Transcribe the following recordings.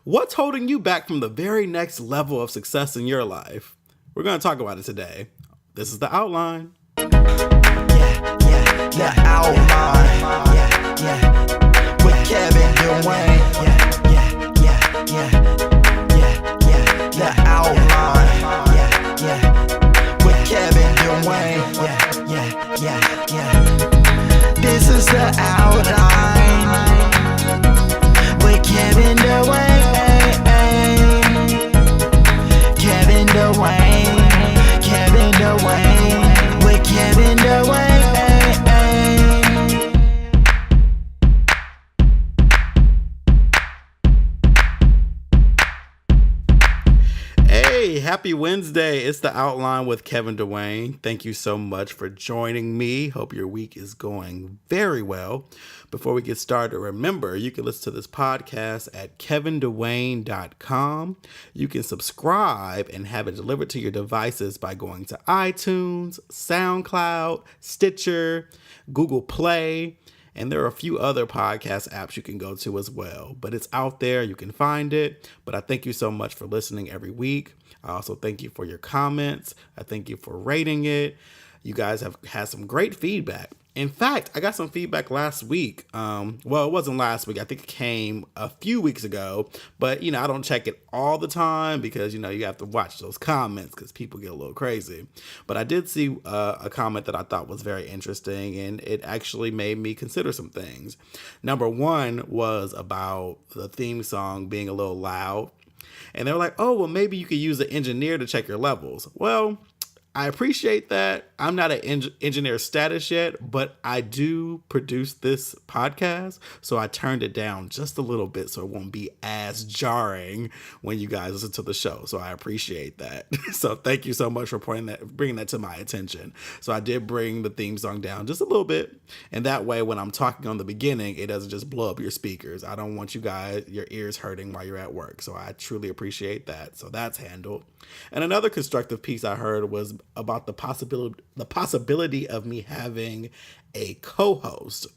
What's holding you back from the very next level of success in your life? We're going to talk about it today. This is The Outline. The Outline. With Kevin Dwayne. The Outline. With Kevin Dwayne. This is The Outline. With Kevin Dwayne. Kevin Dwayne. Kevin Dwayne. With Kevin Dwayne. Hey, happy Wednesday. It's The Outline with Kevin Dwayne. Thank you so much for joining me. Hope your week is going very well. Before we get started, remember, you can listen to this podcast at kevindwayne.com. You can subscribe and have it delivered to your devices by going to iTunes, SoundCloud, Stitcher, Google Play, and there are a few other podcast apps you can go to as well. But it's out there. You can find it. But I thank you so much for listening every week. I also thank you for your comments. I thank you for rating it. You guys have had some great feedback. In fact, I got some feedback last week. Well, it wasn't last week. I think it came a few weeks ago. But, I don't check it all the time because, you have to watch those comments because people get a little crazy. But I did see a comment that I thought was very interesting, and it actually made me consider some things. Number one was about the theme song being a little loud. And they were like, oh, well, maybe you could use an engineer to check your levels. Well, I appreciate that. I'm not an engineer status yet, but I do produce this podcast. So I turned it down just a little bit so it won't be as jarring when you guys listen to the show. So I appreciate that. So thank you so much for bringing that to my attention. So I did bring the theme song down just a little bit. And that way, when I'm talking on the beginning, it doesn't just blow up your speakers. I don't want your ears hurting while you're at work. So I truly appreciate that. So that's handled. And another constructive piece I heard was about the possibility of me having a co-host.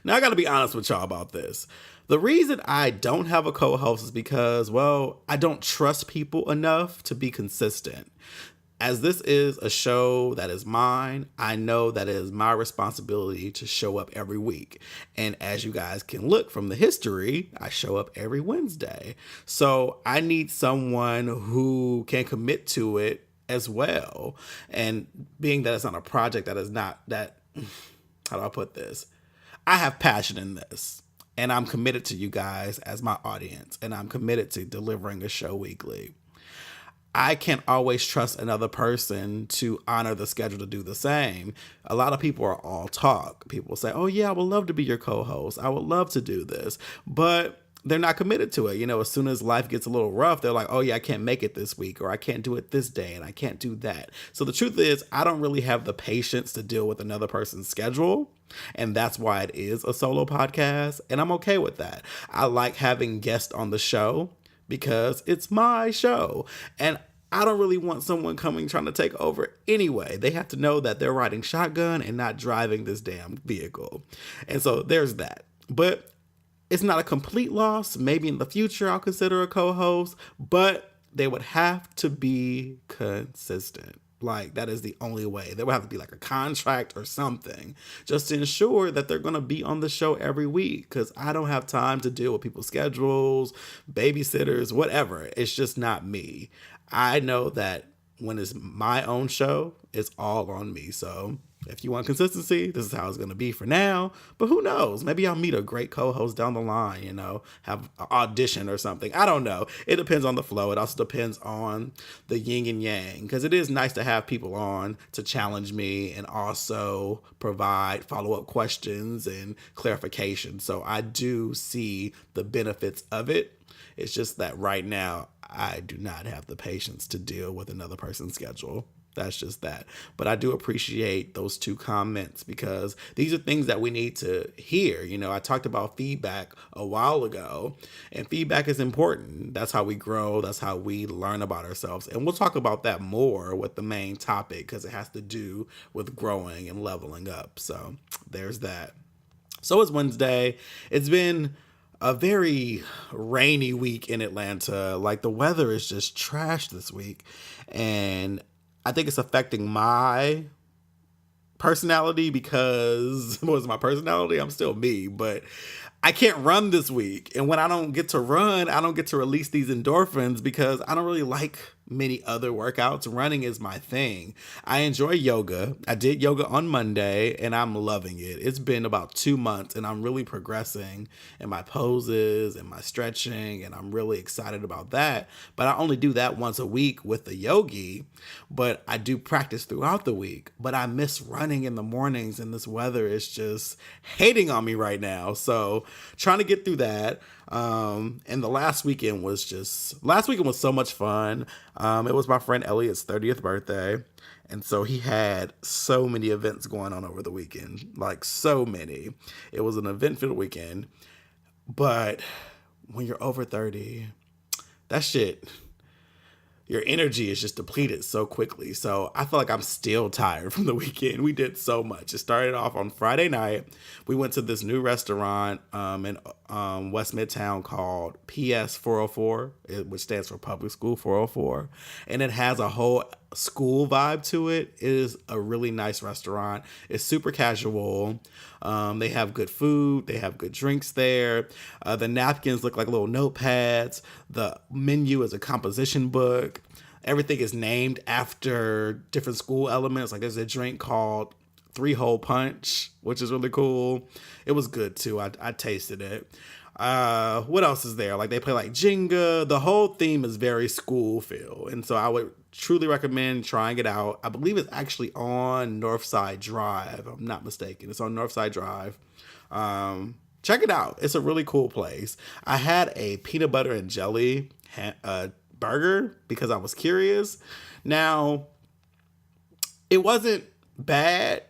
Now, I got to be honest with y'all about this. The reason I don't have a co-host is because, well, I don't trust people enough to be consistent. As this is a show that is mine, I know that it is my responsibility to show up every week. And as you guys can look from the history, I show up every Wednesday. So I need someone who can commit to it as well. And being that it's not a project that is not that, how do I put this? I have passion in this. And I'm committed to you guys as my audience. And I'm committed to delivering a show weekly. I can't always trust another person to honor the schedule to do the same. A lot of people are all talk. People say, oh yeah, I would love to be your co-host. I would love to do this. But they're not committed to it. As soon as life gets a little rough, they're like, oh yeah, I can't make it this week, or I can't do it this day, and I can't do that. So the truth is, I don't really have the patience to deal with another person's schedule. And that's why it is a solo podcast. And I'm okay with that. I like having guests on the show because it's my show. And I don't really want someone coming trying to take over anyway. They have to know that they're riding shotgun and not driving this damn vehicle. And so there's that. But it's not a complete loss. Maybe in the future I'll consider a co-host, but they would have to be consistent. Like, that is the only way. There would have to be like a contract or something just to ensure that they're going to be on the show every week, because I don't have time to deal with people's schedules, babysitters, whatever. It's just not me. I know that when it's my own show, it's all on me. So if you want consistency, this is how it's going to be for now. But who knows? Maybe I'll meet a great co-host down the line, have an audition or something. I don't know. It depends on the flow. It also depends on the yin and yang, because it is nice to have people on to challenge me and also provide follow-up questions and clarification. So I do see the benefits of it. It's just that right now, I do not have the patience to deal with another person's schedule. That's just that. But I do appreciate those two comments, because these are things that we need to hear. I talked about feedback a while ago, and feedback is important. That's how we grow. That's how we learn about ourselves. And we'll talk about that more with the main topic, because it has to do with growing and leveling up. So there's that. So it's Wednesday. It's been a very rainy week in Atlanta. Like the weather is just trash this week. And I think it's affecting my personality because what was my personality? I'm still me, but I can't run this week. And when I don't get to run, I don't get to release these endorphins because I don't really like many other workouts. Running is my thing. I enjoy yoga. I did yoga on Monday and I'm loving it. It's been about 2 months and I'm really progressing in my poses and my stretching, and I'm really excited about that. But I only do that once a week with the yogi, but I do practice throughout the week. But I miss running in the mornings and this weather is just hating on me right now. So trying to get through that. And the last weekend was so much fun. It was my friend Elliot's 30th birthday. And so he had so many events going on over the weekend, like so many. It was an event-filled weekend. But when you're over 30, that shit, your energy is just depleted so quickly. So I feel like I'm still tired from the weekend. We did so much. It started off on Friday night. We went to this new restaurant in West Midtown called PS 404, which stands for Public School 404. And it has a whole school vibe to it. It is a really nice restaurant. It's super casual. They have good food. They have good drinks there. The napkins look like little notepads. The menu is a composition book. Everything is named after different school elements. Like there's a drink called 3-Hole Punch, which is really cool. It was good too. I tasted it. What else is there? Like they play like Jenga. The whole theme is very school feel. And so I would truly recommend trying it out. I believe it's actually on Northside Drive. I'm not mistaken. It's on Northside Drive. Check it out. It's a really cool place. I had a peanut butter and jelly burger because I was curious. Now, it wasn't bad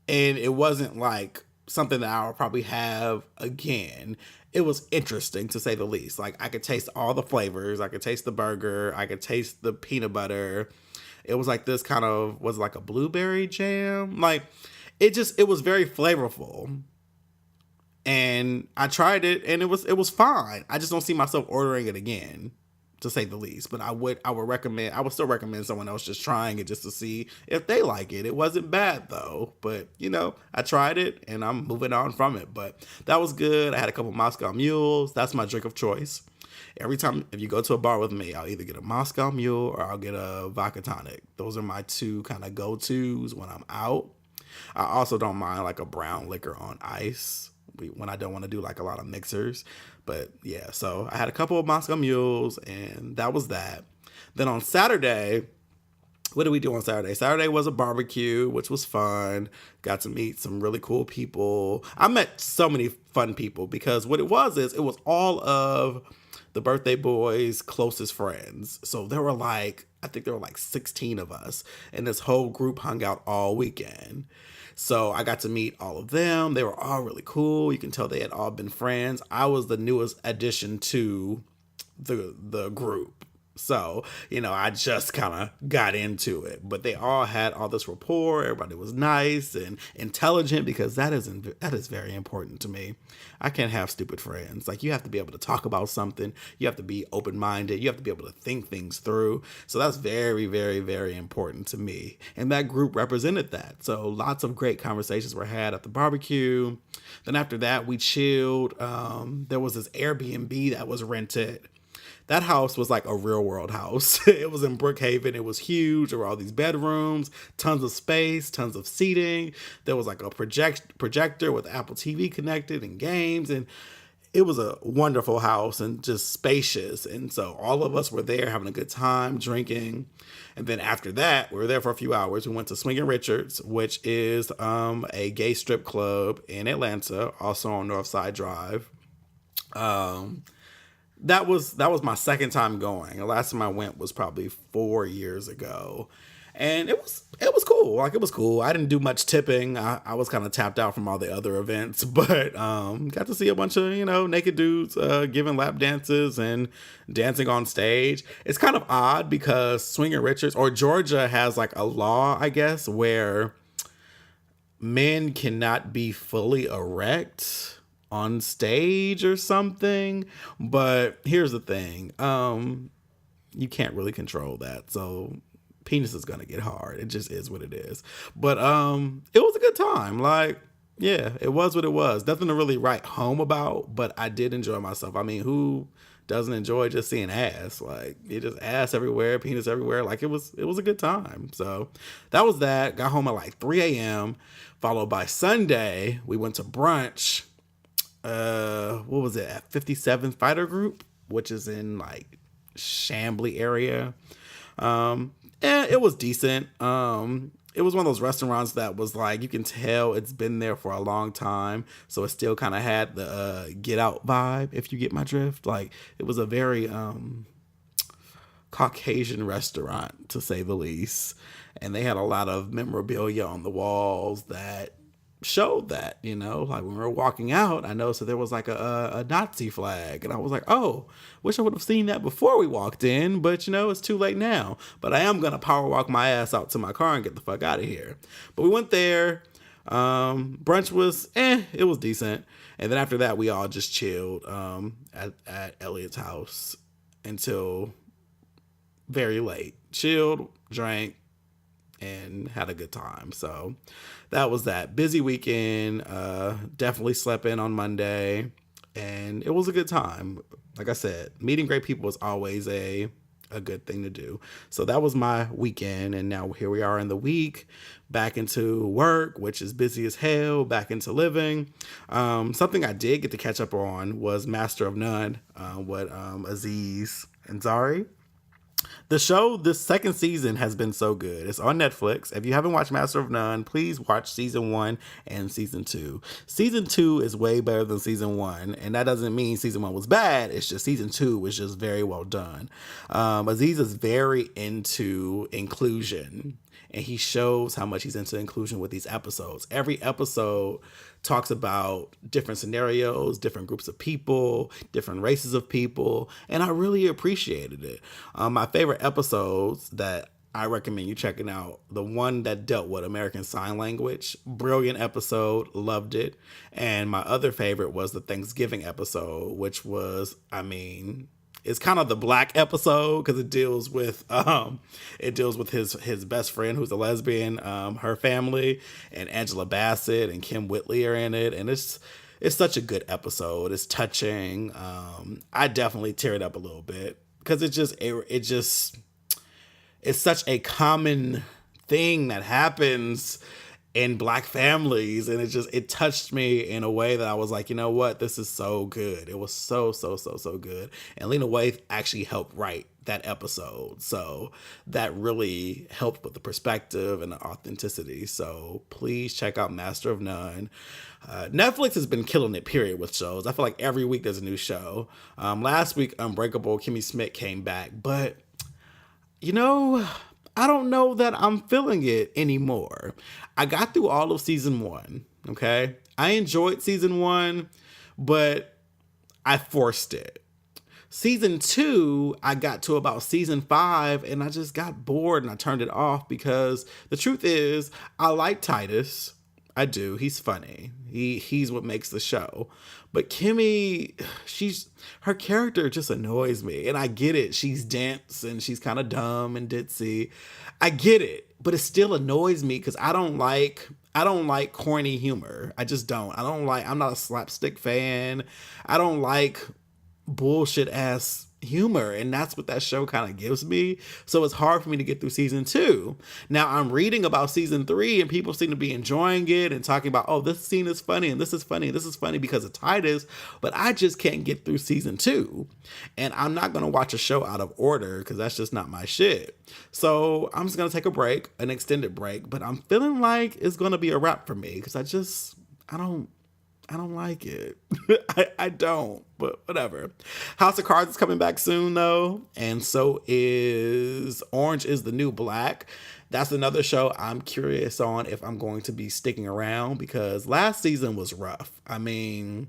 and it wasn't like something that I would probably have again. It was interesting to say the least. Like I could taste all the flavors. I could taste the burger. I could taste the peanut butter. It was like this kind of was like a blueberry jam. Like it was very flavorful. And I tried it and it was fine. I just don't see myself ordering it again, to say the least. But I would still recommend someone else just trying it just to see if they like it. It wasn't bad though, but I tried it and I'm moving on from it. But that was good. I had a couple Moscow Mules. That's my drink of choice. Every time, if you go to a bar with me, I'll either get a Moscow Mule or I'll get a vodka tonic. Those are my two kind of go-tos when I'm out. I also don't mind like a brown liquor on ice when I don't want to do like a lot of mixers. But yeah, so I had a couple of Moscow Mules and that was that. Then on Saturday, what did we do on Saturday? Saturday was a barbecue, which was fun. Got to meet some really cool people. I met so many fun people because what it was all of the birthday boy's closest friends. So I think there were like 16 of us, and this whole group hung out all weekend. So I got to meet all of them. They were all really cool. You can tell they had all been friends. I was the newest addition to the group. So, I just kind of got into it, but they all had all this rapport. Everybody was nice and intelligent because that is very important to me. I can't have stupid friends. Like you have to be able to talk about something. You have to be open-minded. You have to be able to think things through. So that's very, very, very important to me. And that group represented that. So lots of great conversations were had at the barbecue. Then after that, we chilled. There was this Airbnb that was rented. That house was like a real world house. It was in Brookhaven. It was huge. There were all these bedrooms, tons of space, tons of seating. There was like a projector with Apple TV connected and games. And it was a wonderful house and just spacious. And so all of us were there having a good time, drinking. And then after that, we were there for a few hours. We went to Swingin' Richards, which is a gay strip club in Atlanta, also on Northside Drive. That was my second time going. The last time I went was probably 4 years ago. And it was cool. Like it was cool. I didn't do much tipping. I was kind of tapped out from all the other events, but got to see a bunch of, naked dudes giving lap dances and dancing on stage. It's kind of odd because Swingin' Richards or Georgia has like a law, I guess, where men cannot be fully erect on stage or something. But here's the thing. You can't really control that. So penis is gonna get hard. It just is what it is. But it was a good time. Like, yeah, it was what it was. Nothing to really write home about, but I did enjoy myself. I mean, who doesn't enjoy just seeing ass? Like, it just ass everywhere, penis everywhere. Like, it was a good time. So that was that. Got home at like 3 a.m. Followed by Sunday, we went to brunch. What was it, at 57th Fighter Group, which is in like Chambly area. And it was decent. It was one of those restaurants that was like, you can tell it's been there for a long time, so it still kind of had the Get Out vibe, if you get my drift. Like, it was a very Caucasian restaurant, to say the least, and they had a lot of memorabilia on the walls that showed that, like when we were walking out, I noticed that there was like a Nazi flag, and I was like, oh, wish I would have seen that before we walked in, but it's too late now. But I am gonna power walk my ass out to my car and get the fuck out of here. But we went there. Brunch was it was decent, and then after that we all just chilled at Elliot's house until very late. Chilled, drank, and had a good time. So that was that. Busy weekend. Definitely slept in on Monday, and it was a good time. Like I said, meeting great people is always a good thing to do. So that was my weekend, and now here we are in the week, back into work, which is busy as hell, back into living. Something I did get to catch up on was Master of None, with Aziz Ansari. The show, this second season, has been so good. It's on Netflix. If you haven't watched Master of None, please watch season 1 and season 2. Season 2 is way better than season 1, and that doesn't mean season 1 was bad. It's just season 2 was just very well done. Aziz is very into inclusion, and he shows how much he's into inclusion with these episodes. Every episode talks about different scenarios, different groups of people, different races of people, and I really appreciated it. My favorite episodes that I recommend you checking out, the one that dealt with American Sign Language, brilliant episode, loved it. And my other favorite was the Thanksgiving episode, which was, it's kind of the Black episode because it deals with his best friend who's a lesbian, her family, and Angela Bassett and Kim Whitley are in it, and it's such a good episode. It's touching. I definitely teared up a little bit because it's such a common thing that happens in Black families, and it touched me in a way that I was like, you know what, this is so good. It was so good. And Lena Waithe actually helped write that episode, so that really helped with the perspective and the authenticity. So please check out Master of None. Netflix has been killing it, period, with shows. I feel like every week there's a new show. Last week, Unbreakable Kimmy Schmidt came back, but I don't know that I'm feeling it anymore. I got through all of season 1, okay? I enjoyed season 1, but I forced it. Season 2, I got to about season 5, and I just got bored and I turned it off because the truth is, I like Titus. I do. He's funny. He's what makes the show. But Kimmy, her character just annoys me. And I get it. She's dense and she's kind of dumb and ditzy. I get it. But it still annoys me because I don't like corny humor. I just don't. I'm not a slapstick fan. I don't like bullshit ass humor, and that's what that show kind of gives me. So it's hard for me to get through season 2. Now I'm reading about season 3, and people seem to be enjoying it and talking about, oh, this scene is funny and this is funny and this is funny because of Titus, but I just can't get through season 2, and I'm not going to watch a show out of order because that's just not my shit. So I'm just going to take a break, an extended break, but I'm feeling like it's going to be a wrap for me because I don't like it. I don't, but whatever. House of Cards is coming back soon, though, and so is Orange is the New Black. That's another show I'm curious on if I'm going to be sticking around because last season was rough. When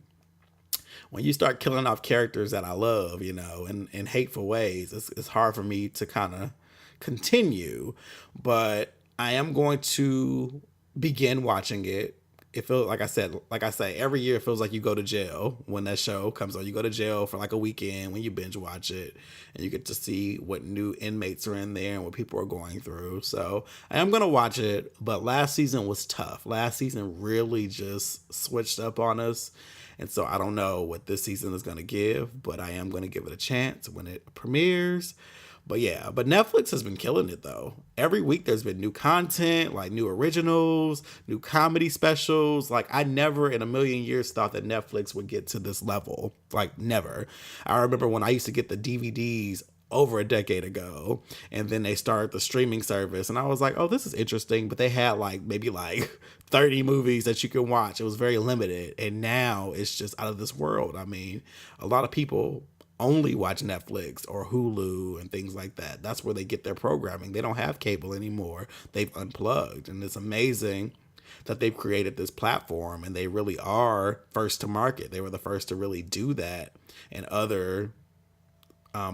you start killing off characters that I love, in hateful ways, it's hard for me to kind of continue, but I am going to begin watching it. it feels like I say, every year it feels like you go to jail when that show comes on. You go to jail for like a weekend when you binge watch it, and you get to see what new inmates are in there and what people are going through. So I am gonna watch it, but last season was tough. Last season really just switched up on us. And so I don't know what this season is gonna give, but I am gonna give it a chance when it premieres. But yeah, but Netflix has been killing it though. Every week there's been new content, like new originals, new comedy specials. Like I never in a million years thought that Netflix would get to this level. Like never. I remember when I used to get the DVDs over a decade ago, and then they started the streaming service, and I was like, oh, this is interesting. But they had like maybe like 30 movies that you can watch. It was very limited. And now it's just out of this world. I mean, a lot of people only watch Netflix or Hulu and things like that. That's where they get their programming. They don't have cable anymore. They've unplugged. And it's amazing that they've created this platform, and they really are first to market. They were the first to really do that, and other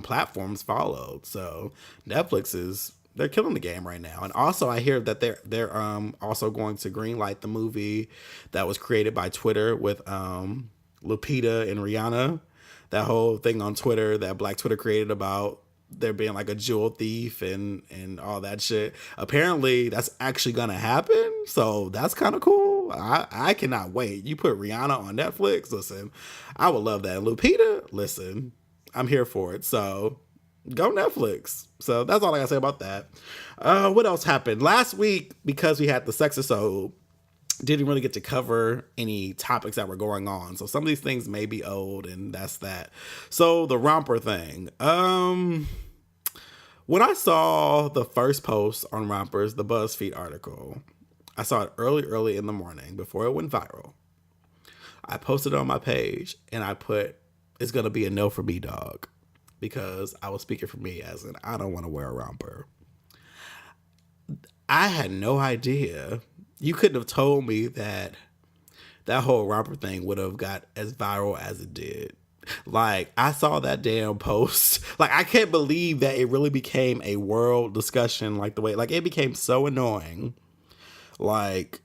platforms followed. So they're killing the game right now. And also I hear that they're also going to greenlight the movie that was created by Twitter with Lupita and Rihanna. That whole thing on Twitter that Black Twitter created about there being like a jewel thief and all that shit. Apparently that's actually gonna happen. So that's kind of cool. I cannot wait. You put Rihanna on Netflix. Listen, I would love that. And Lupita, listen, I'm here for it. So go Netflix. So that's all I gotta say about that. What else happened last week? Because we had the Sexisode, didn't really get to cover any topics that were going on. So some of these things may be old, and that's that. So the romper thing. When I saw the first post on rompers, the BuzzFeed article, I saw it early in the morning before it went viral. I posted it on my page, and I put, it's going to be a no for me, dog. Because I was speaking for me, as in, I don't want to wear a romper. I had no idea. You couldn't have told me that whole romper thing would have got as viral as it did. Like, I saw that damn post. Like, I can't believe that it really became a world discussion, like the way, like, it became so annoying. Like,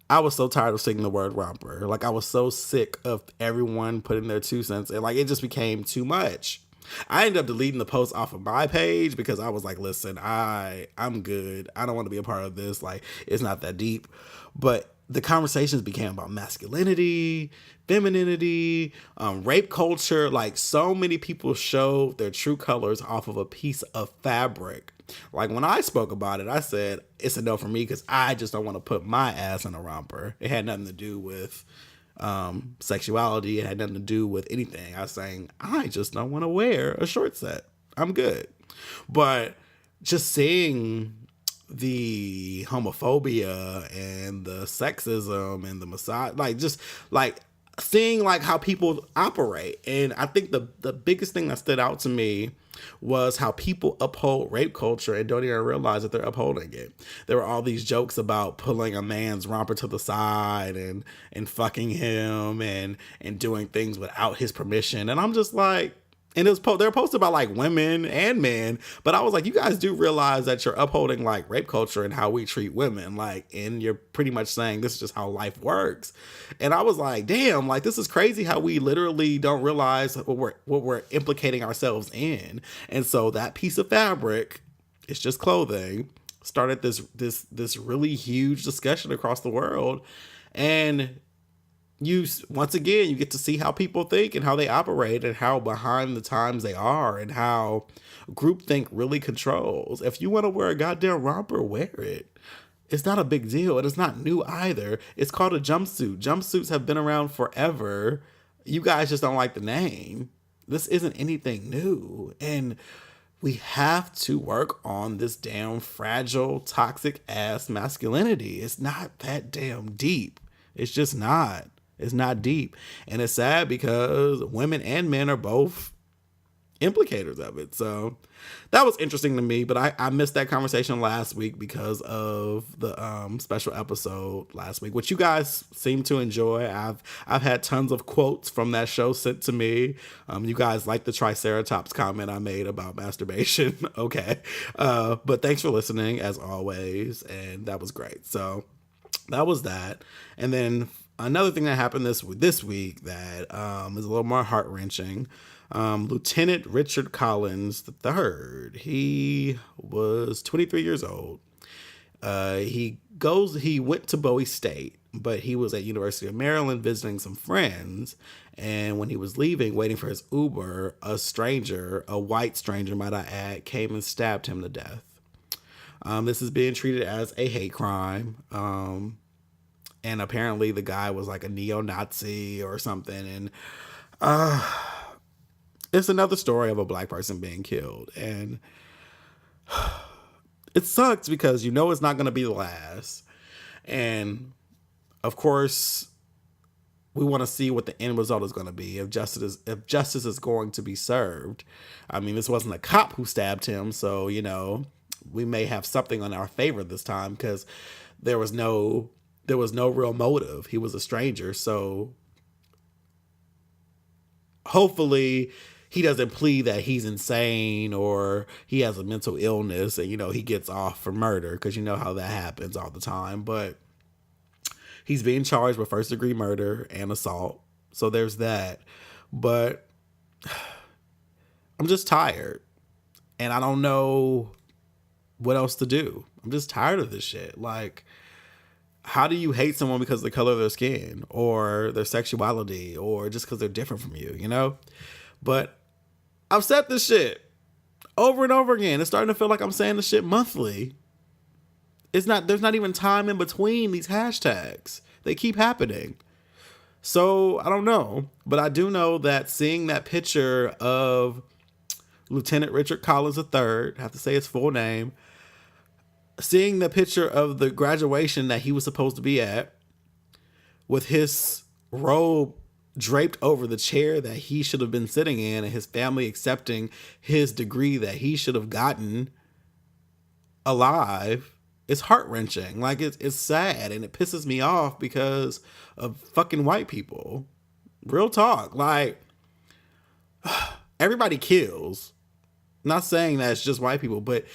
I was so tired of seeing the word romper. Like, I was so sick of everyone putting their 2 cents. And like, it just became too much. I ended up deleting the post off of my page because I was like, listen, I'm good. I don't want to be a part of this. Like, it's not that deep. But the conversations became about masculinity, femininity, rape culture. Like, so many people showed their true colors off of a piece of fabric. Like, when I spoke about it, I said, it's a no for me because I just don't want to put my ass in a romper. It had nothing to do with sexuality. It had nothing to do with anything. I was saying, I just don't want to wear a short set. I'm good. But just seeing the homophobia and the sexism and the misogyny, like, just like seeing like how people operate. And I think the biggest thing that stood out to me was how people uphold rape culture and don't even realize that they're upholding it. There were all these jokes about pulling a man's romper to the side and fucking him and doing things without his permission. And I'm just like, and it was they're posted about like women and men, but I was like, you guys do realize that you're upholding like rape culture and how we treat women, like, and you're pretty much saying this is just how life works. And I was like, damn, like, this is crazy how we literally don't realize what we're implicating ourselves in. And so that piece of fabric, it's just clothing, started this really huge discussion across the world. And once again, you get to see how people think and how they operate and how behind the times they are and how groupthink really controls. If you want to wear a goddamn romper, wear it. It's not a big deal, and it's not new either. It's called a jumpsuit. Jumpsuits have been around forever. You guys just don't like the name. This isn't anything new. And we have to work on this damn fragile, toxic ass masculinity. It's not that damn deep. It's just not. It's not deep. And it's sad because women and men are both implicators of it. So that was interesting to me, but I missed that conversation last week because of the special episode last week, which you guys seem to enjoy. I've had tons of quotes from that show sent to me. You guys like the Triceratops comment I made about masturbation. Okay. But thanks for listening as always. And that was great. So that was that. And then another thing that happened this week that is a little more heart wrenching. Lieutenant Richard Collins III. He was 23 years old. He went to Bowie State, but he was at University of Maryland visiting some friends. And when he was leaving, waiting for his Uber, a white stranger, might I add, came and stabbed him to death. This is being treated as a hate crime. And apparently the guy was like a neo-Nazi or something. And it's another story of a black person being killed. And it sucks because you know it's not going to be the last. And of course, we want to see what the end result is going to be, if justice is going to be served. I mean, this wasn't a cop who stabbed him, so, you know, we may have something on our favor this time because there was no real motive. He was a stranger, so hopefully he doesn't plead that he's insane or he has a mental illness and, you know, he gets off for murder, because you know how that happens all the time. But he's being charged with first-degree murder and assault, so there's that. But I'm just tired, and I don't know what else to do. I'm just tired of this shit. Like, how do you hate someone because of the color of their skin or their sexuality or just because they're different from you, you know? But I've said this shit over and over again. It's starting to feel like I'm saying this shit monthly. There's not even time in between these hashtags. They keep happening. So I don't know, but I do know that seeing that picture of Lieutenant Richard Collins III, I have to say his full name, seeing the picture of the graduation that he was supposed to be at with his robe draped over the chair that he should have been sitting in, and his family accepting his degree that he should have gotten alive, it's heart-wrenching. Like, it's sad, and it pisses me off because of fucking white people. Real talk. Like, everybody kills. Not saying that it's just white people, but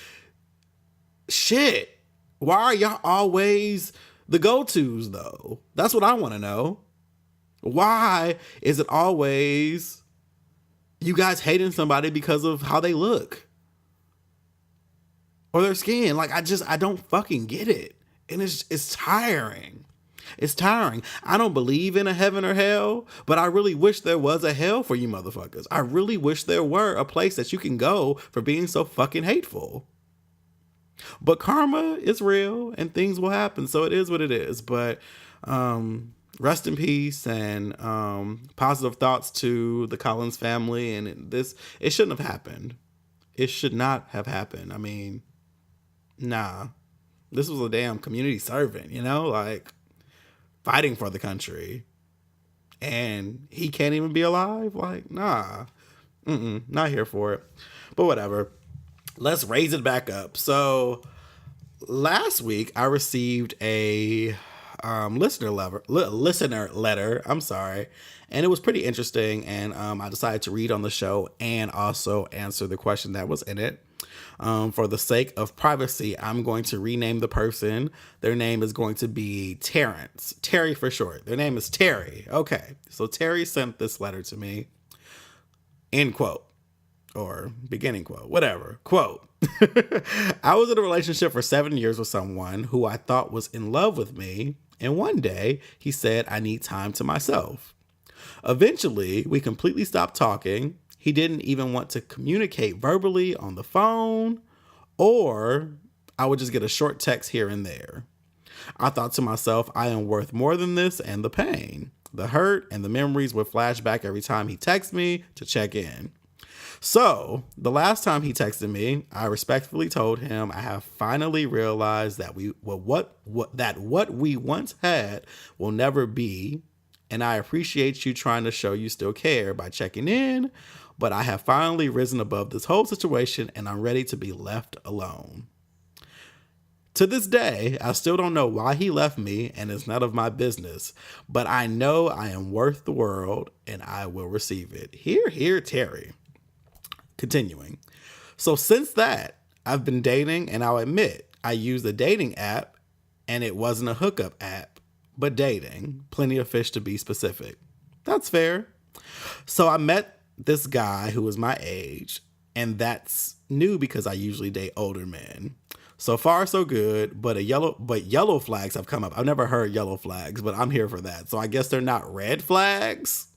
shit, why are y'all always the go-tos, though? That's what I want to know. Why is it always you guys hating somebody because of how they look or their skin? Like, I don't fucking get it. And it's tiring. It's tiring. I don't believe in a heaven or hell, but I really wish there was a hell for you motherfuckers. I really wish there were a place that you can go for being so fucking hateful. But karma is real and things will happen. So it is what it is. But rest in peace, and positive thoughts to the Collins family. And it shouldn't have happened. It should not have happened. I mean, nah. This was a damn community servant, you know, like fighting for the country. And he can't even be alive? Like, nah. Not here for it. But whatever. Let's raise it back up. So last week I received a listener letter. I'm sorry. And it was pretty interesting. And I decided to read on the show and also answer the question that was in it. For the sake of privacy, I'm going to rename the person. Their name is going to be Terrence. Terry for short. Their name is Terry. Okay. So Terry sent this letter to me. End quote. Or beginning quote, whatever. Quote, I was in a relationship for 7 years with someone who I thought was in love with me. And one day he said, I need time to myself. Eventually, we completely stopped talking. He didn't even want to communicate verbally on the phone, or I would just get a short text here and there. I thought to myself, I am worth more than this, and the pain, the hurt, and the memories would flash back every time he texted me to check in. So the last time he texted me, I respectfully told him I have finally realized that what we once had will never be, and I appreciate you trying to show you still care by checking in, but I have finally risen above this whole situation and I'm ready to be left alone. To this day, I still don't know why he left me, and it's none of my business, but I know I am worth the world and I will receive it. Hear, Terry. Continuing. So since that, I've been dating, and I'll admit I use the dating app and it wasn't a hookup app, but dating. Plenty of fish to be specific. That's fair. So I met this guy who was my age, and that's new because I usually date older men. So far, so good, but yellow flags have come up. I've never heard yellow flags, but I'm here for that. So I guess they're not red flags,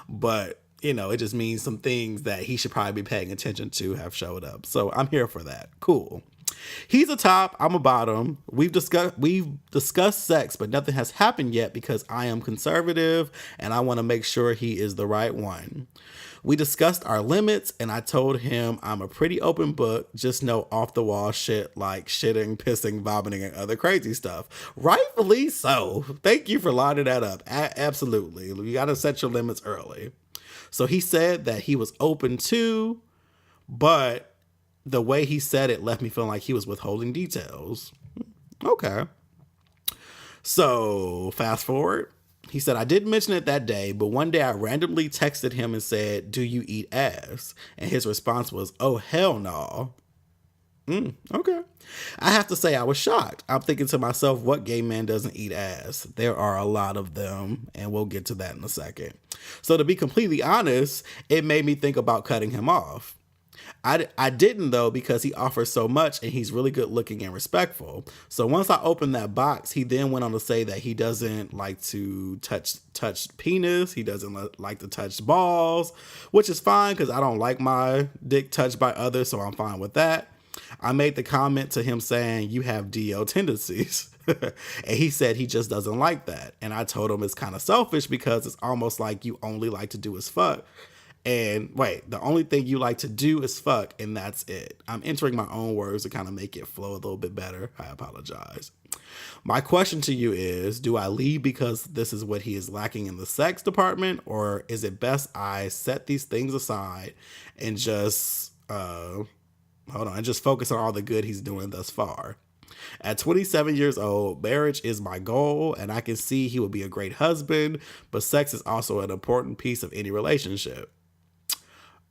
but you know, it just means some things that he should probably be paying attention to have showed up. So I'm here for that. Cool. He's a top, I'm a bottom. We've discussed sex, but nothing has happened yet because I am conservative and I want to make sure he is the right one. We discussed our limits and I told him I'm a pretty open book, just no off the wall shit like shitting, pissing, vomiting, and other crazy stuff. Rightfully so. Thank you for lining that up. Absolutely. You got to set your limits early. So he said that he was open to, but the way he said it left me feeling like he was withholding details. Okay. So fast forward. He said, I didn't mention it that day, but one day I randomly texted him and said, do you eat ass? And his response was, oh, hell no. Okay. I have to say I was shocked. I'm thinking to myself, what gay man doesn't eat ass? There are a lot of them, and we'll get to that in a second. So to be completely honest, it made me think about cutting him off. I didn't though, because he offers so much and he's really good looking and respectful. So once I opened that box, he then went on to say that he doesn't like to touch penis. He doesn't like to touch balls, which is fine because I don't like my dick touched by others. So I'm fine with that. I made the comment to him saying, you have DO tendencies. And he said he just doesn't like that. And I told him it's kind of selfish because it's almost like you only like to do is fuck. And wait, the only thing you like to do is fuck, and that's it. I'm entering my own words to kind of make it flow a little bit better. I apologize. My question to you is, do I leave because this is what he is lacking in the sex department, or is it best I set these things aside and just just focus on all the good he's doing thus far? At 27 years old, marriage is my goal, and I can see he would be a great husband, but sex is also an important piece of any relationship.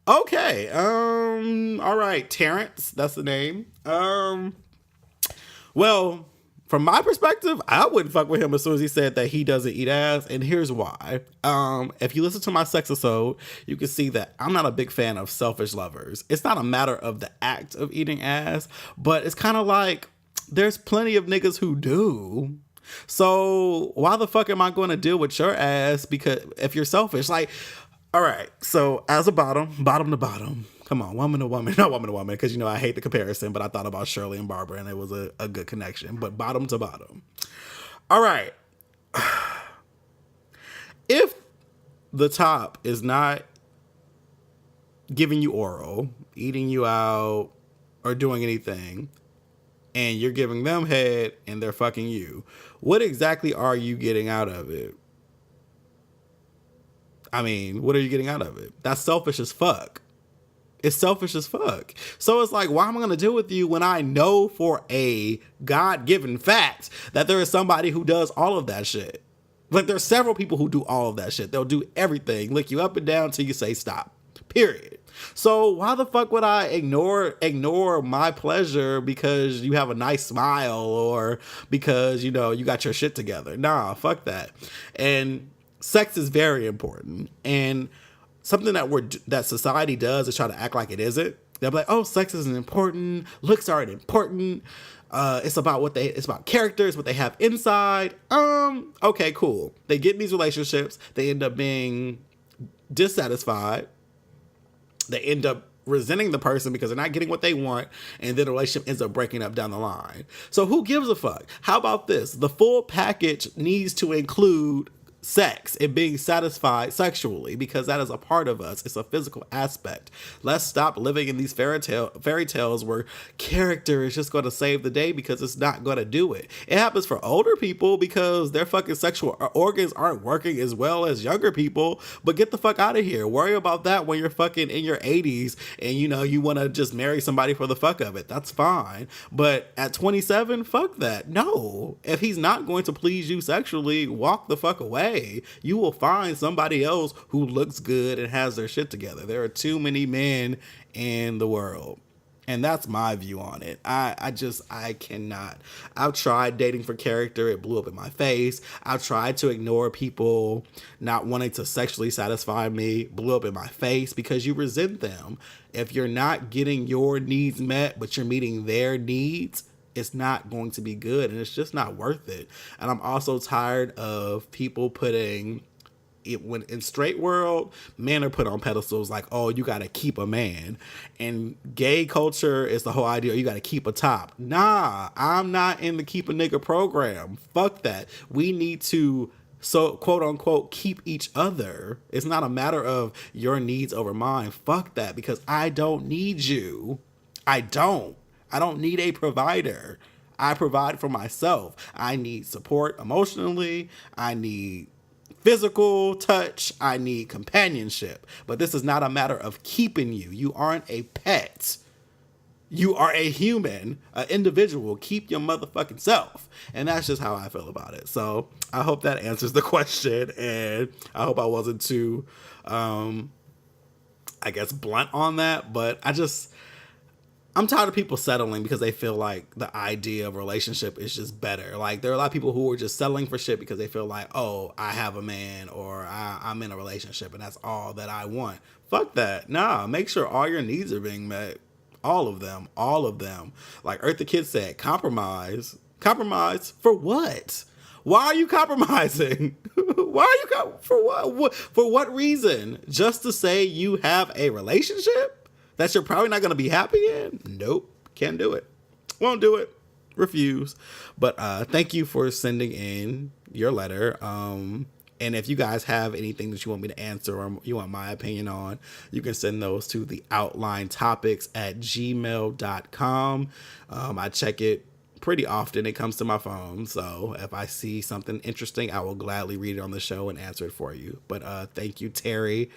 Okay. All right. Terrence, that's the name. Well, from my perspective, I wouldn't fuck with him as soon as he said that he doesn't eat ass. And here's why. If you listen to my sex episode, you can see that I'm not a big fan of selfish lovers. It's not a matter of the act of eating ass, but it's kind of like there's plenty of niggas who do. So why the fuck am I going to deal with your ass? Because if you're selfish, like, all right, so as a bottom to bottom, come on, woman to woman, not woman to woman, because, you know, I hate the comparison, but I thought about Shirley and Barbara, and it was a good connection, but bottom to bottom. All right. If the top is not giving you oral, eating you out, or doing anything, and you're giving them head and they're fucking you, what exactly are you getting out of it? I mean, what are you getting out of it? That's selfish as fuck. It's selfish as fuck. So it's like, why am I going to deal with you when I know for a God-given fact that there is somebody who does all of that shit? Like, there's several people who do all of that shit. They'll do everything, lick you up and down till you say stop. Period. So why the fuck would I ignore my pleasure because you have a nice smile or because, you know, you got your shit together? Nah, fuck that. And sex is very important, and something that society does is try to act like it isn't. They'll be like, "Oh, sex isn't important. Looks aren't important. It's about characters, what they have inside." Okay, cool. They get in these relationships. They end up being dissatisfied. They end up resenting the person because they're not getting what they want, and then the relationship ends up breaking up down the line. So who gives a fuck? How about this? The full package needs to include sex and being satisfied sexually, because that is a part of us. It's a physical aspect. Let's stop living in these fairy tales where character is just going to save the day, because it's not going to do it. It happens for older people because their fucking sexual organs aren't working as well as younger people, but get the fuck out of here. Worry about that when you're fucking in your 80s and, you know, you want to just marry somebody for the fuck of it. That's fine. But at 27, fuck that. No. If he's not going to please you sexually, walk the fuck away. You will find somebody else who looks good and has their shit together. There are too many men in the world. And that's my view on it. I cannot. I've tried dating for character. It blew up in my face. I've tried to ignore people not wanting to sexually satisfy me. Blew up in my face because you resent them. If you're not getting your needs met, but you're meeting their needs, it's not going to be good. And it's just not worth it. And I'm also tired of people putting it, when in straight world, men are put on pedestals like, oh, you got to keep a man. And gay culture is the whole idea, you got to keep a top. Nah, I'm not in the keep a nigga program. Fuck that. We need to, so quote unquote, keep each other. It's not a matter of your needs over mine. Fuck that, because I don't need you. I don't need a provider. I provide for myself. I need support emotionally. I need physical touch. I need companionship. But this is not a matter of keeping you. You aren't a pet. You are a human, an individual. Keep your motherfucking self. And that's just how I feel about it. So I hope that answers the question. And I hope I wasn't too, I guess, blunt on that. But I'm tired of people settling because they feel like the idea of relationship is just better. Like, there are a lot of people who are just settling for shit because they feel like, oh, I have a man, or I'm in a relationship and that's all that I want. Fuck that. Nah, make sure all your needs are being met. All of them. All of them. Like Eartha Kitt said, compromise. Compromise for what? Why are you compromising? Why are you for what? For what reason? Just to say you have a relationship that you're probably not going to be happy in? Nope. Can't do it. Won't do it. Refuse. But thank you for sending in your letter. And if you guys have anything that you want me to answer or you want my opinion on, you can send those to the outlinetopics@gmail.com. I check it pretty often. It comes to my phone. So if I see something interesting, I will gladly read it on the show and answer it for you. But thank you, Terry,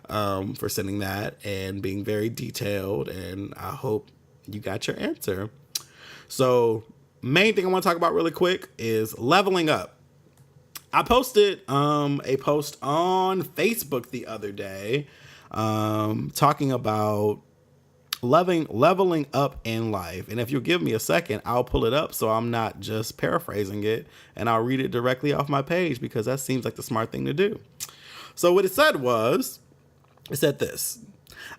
for sending that and being very detailed. And I hope you got your answer. So main thing I want to talk about really quick is leveling up. I posted a post on Facebook the other day talking about leveling up in life. And if you'll give me a second, I'll pull it up so I'm not just paraphrasing it, and I'll read it directly off my page because that seems like the smart thing to do. So what it said this: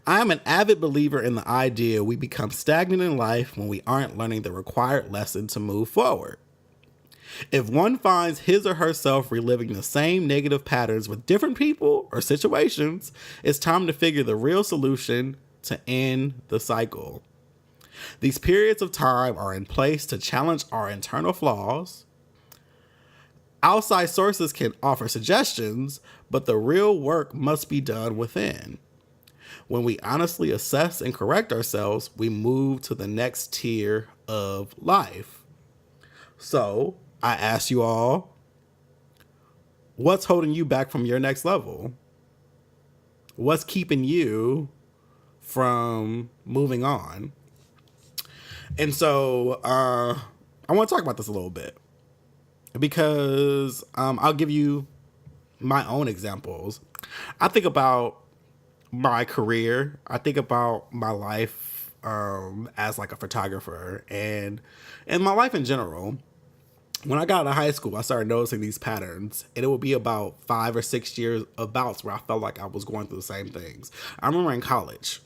I am an avid believer in the idea we become stagnant in life when we aren't learning the required lesson to move forward. If one finds his or herself reliving the same negative patterns with different people or situations, it's time to figure the real solution to end the cycle. These periods of time are in place to challenge our internal flaws. Outside sources can offer suggestions, but the real work must be done within. When we honestly assess and correct ourselves, we move to the next tier of life. So, I ask you all, what's holding you back from your next level? What's keeping you from moving on? And so I want to talk about this a little bit because I'll give you my own examples. I think about my career. I think about my life as like a photographer and my life in general. When I got out of high school, I started noticing these patterns, and it would be about 5 or 6 years of bouts where I felt like I was going through the same things. I remember in college.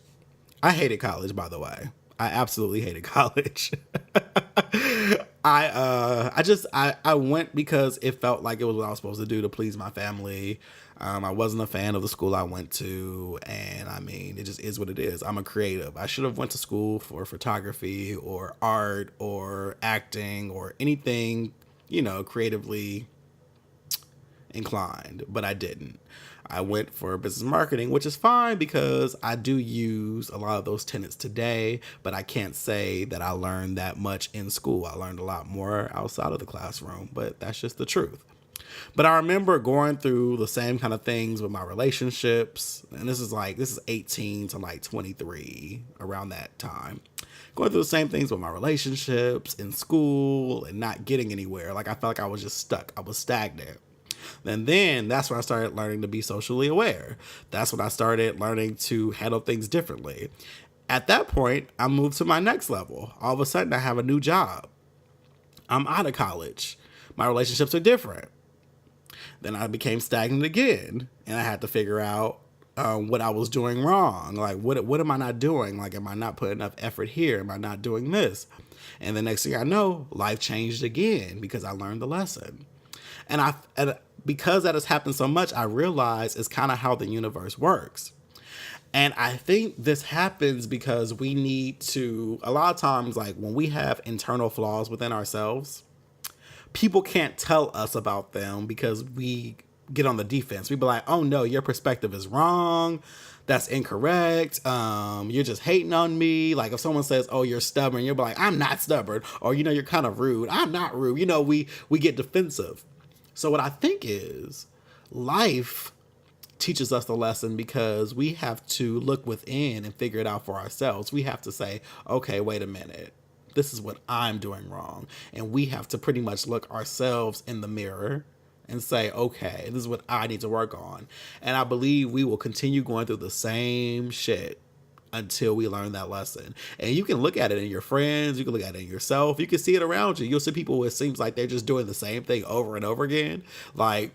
I hated college, by the way. I absolutely hated college. I went because it felt like it was what I was supposed to do to please my family. I wasn't a fan of the school I went to, and I mean, it just is what it is. I'm a creative. I should have went to school for photography or art or acting or anything, creatively inclined, but I didn't. I went for business marketing, which is fine because I do use a lot of those tenets today, but I can't say that I learned that much in school. I learned a lot more outside of the classroom, but that's just the truth. But I remember going through the same kind of things with my relationships, and this is 18 to 23, around that time. Going through the same things with my relationships in school and not getting anywhere. Like, I felt like I was just stuck. I was stagnant. Then that's when I started learning to be socially aware. That's when I started learning to handle things differently. At that point, I moved to my next level. All of a sudden, I have a new job. I'm out of college. My relationships are different. Then I became stagnant again, and I had to figure out what I was doing wrong. Like, what am I not doing? Like, am I not putting enough effort here? Am I not doing this? And the next thing I know, life changed again because I learned the lesson. And because that has happened so much, I realize it's kind of how the universe works. And I think this happens because we need to, a lot of times, like when we have internal flaws within ourselves, people can't tell us about them because we get on the defense. We be like, oh no, your perspective is wrong. That's incorrect. You're just hating on me. Like if someone says, oh, you're stubborn, you'll be like, I'm not stubborn. Or, you're kind of rude. I'm not rude. We get defensive. So what I think is life teaches us the lesson because we have to look within and figure it out for ourselves. We have to say, okay, wait a minute. This is what I'm doing wrong. And we have to pretty much look ourselves in the mirror and say, okay, this is what I need to work on. And I believe we will continue going through the same shit until we learn that lesson. And you can look at it in your friends. You can look at it in yourself. You can see it around you. You'll see people who it seems like they're just doing the same thing over and over again. Like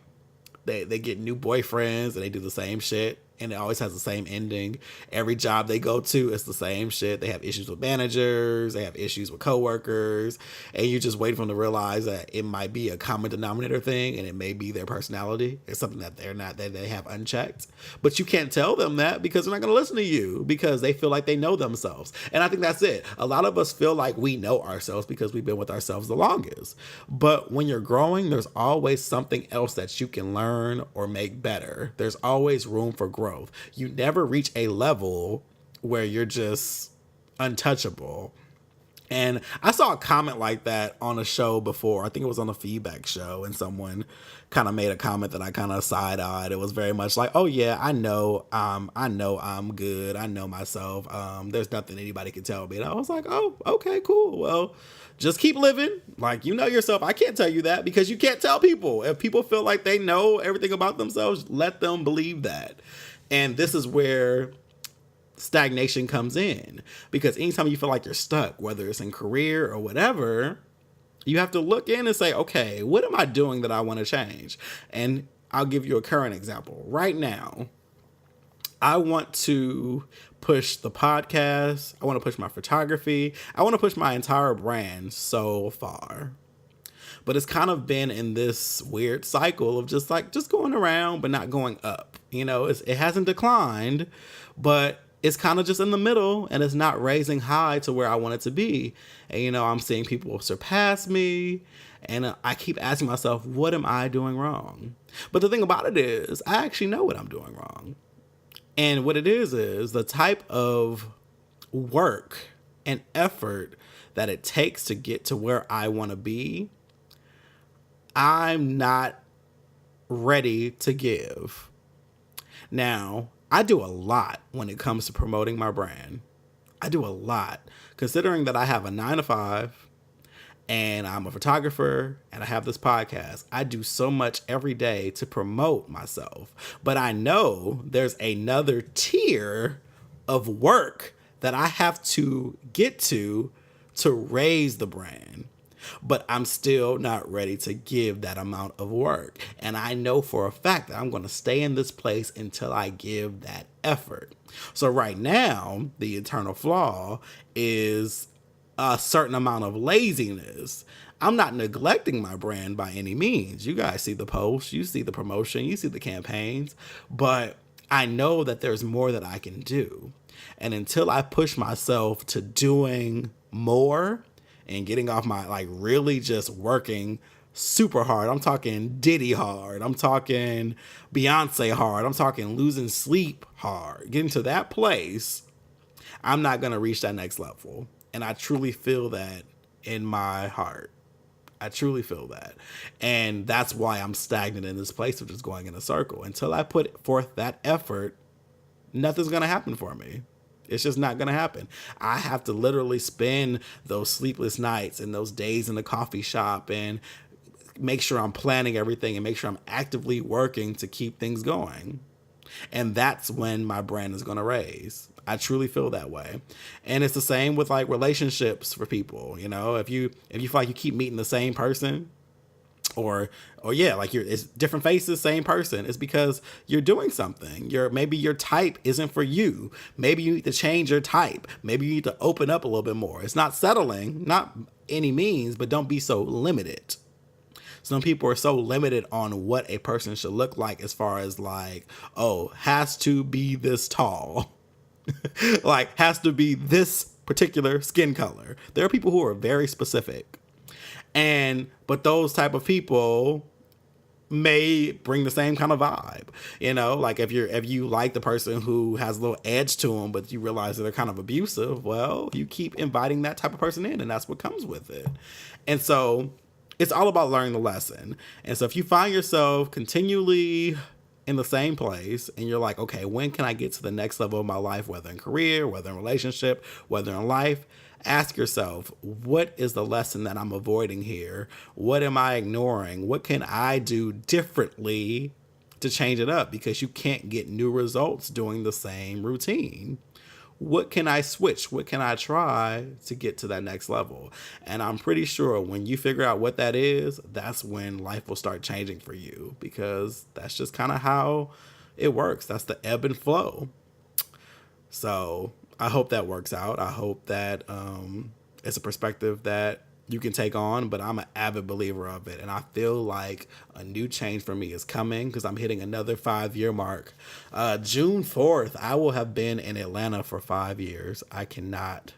they get new boyfriends and they do the same shit. And it always has the same ending. Every job they go to, it's the same shit. They have issues with managers. They have issues with coworkers. And you just wait for them to realize that it might be a common denominator thing, and it may be their personality. It's something that they have unchecked. But you can't tell them that because they're not going to listen to you because they feel like they know themselves. And I think that's it. A lot of us feel like we know ourselves because we've been with ourselves the longest. But when you're growing, there's always something else that you can learn or make better. There's always room for growth. You never reach a level where you're just untouchable. And I saw a comment like that on a show before. I think it was on the Feedback show, and someone kind of made a comment that I kind of side-eyed. It was very much like, oh yeah, I know I'm good. I know myself. There's nothing anybody can tell me. And I was like, oh, okay, cool. Well, just keep living. Like, you know yourself. I can't tell you that because you can't tell people. If people feel like they know everything about themselves, let them believe that. And this is where stagnation comes in, because anytime you feel like you're stuck, whether it's in career or whatever, you have to look in and say, okay, what am I doing that I want to change? And I'll give you a current example. Right now, I want to push the podcast. I want to push my photography. I want to push my entire brand so far. But it's kind of been in this weird cycle of just going around, but not going up. It hasn't declined, but it's kind of just in the middle, and it's not raising high to where I want it to be. And, I'm seeing people surpass me, and I keep asking myself, what am I doing wrong? But the thing about it is, I actually know what I'm doing wrong. And what it is the type of work and effort that it takes to get to where I want to be, I'm not ready to give. Now, I do a lot when it comes to promoting my brand. I do a lot, considering that I have a 9-to-5 and I'm a photographer and I have this podcast. I do so much every day to promote myself. But I know there's another tier of work that I have to get to raise the brand. But I'm still not ready to give that amount of work. And I know for a fact that I'm going to stay in this place until I give that effort. So right now, the internal flaw is a certain amount of laziness. I'm not neglecting my brand by any means. You guys see the posts, you see the promotion, you see the campaigns, but I know that there's more that I can do. And until I push myself to doing more and getting off my, really just working super hard. I'm talking Diddy hard. I'm talking Beyonce hard. I'm talking losing sleep hard. Getting to that place, I'm not going to reach that next level. And I truly feel that in my heart. I truly feel that. And that's why I'm stagnant in this place of just going in a circle. Until I put forth that effort, nothing's going to happen for me. It's just not going to happen. I have to literally spend those sleepless nights and those days in the coffee shop and make sure I'm planning everything and make sure I'm actively working to keep things going. And that's when my brand is going to raise. I truly feel that way. And it's the same with like relationships for people. You know, if you feel like you keep meeting the same person, or yeah, like it's different faces, same person, it's because you're doing something. Maybe your type isn't for you. Maybe you need to change your type. Maybe you need to open up a little bit more. It's not settling, not any means, but don't be so limited. Some people are so limited on what a person should look like, as far as like, oh, has to be this tall, like has to be this particular skin color. There are people who are very specific. But those type of people may bring the same kind of vibe, you know, like if you like the person who has a little edge to them, but you realize that they're kind of abusive, well, you keep inviting that type of person in, and that's what comes with it. And so it's all about learning the lesson. And so if you find yourself continually in the same place and you're like, okay, when can I get to the next level of my life, whether in career, whether in relationship, whether in life, ask yourself, what is the lesson that I'm avoiding here? What am I ignoring? What can I do differently to change it up? Because you can't get new results doing the same routine. What can I switch? What can I try to get to that next level? And I'm pretty sure when you figure out what that is, that's when life will start changing for you, because that's just kind of how it works. That's the ebb and flow. So I hope that works out. I hope that it's a perspective that you can take on, but I'm an avid believer of it. And I feel like a new change for me is coming, because I'm hitting another 5-year mark. June 4th, I will have been in Atlanta for 5 years. I cannot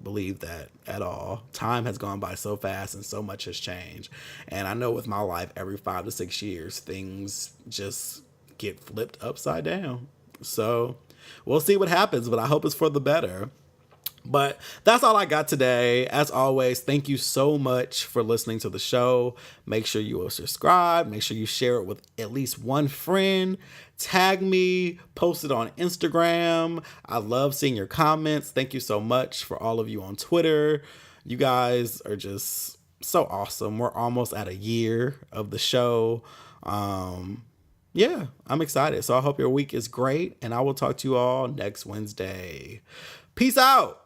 believe that at all. Time has gone by so fast and so much has changed. And I know with my life, every 5 to 6 years, things just get flipped upside down. So we'll see what happens, but I hope it's for the better. But that's all I got today. As always, thank you so much for listening to the show. Make sure you will subscribe. Make sure you share it with at least one friend. Tag me, post it on Instagram. I love seeing your comments. Thank you so much for all of you on Twitter. You guys are just so awesome. We're almost at a year of the show. Yeah, I'm excited. So I hope your week is great, and I will talk to you all next Wednesday. Peace out.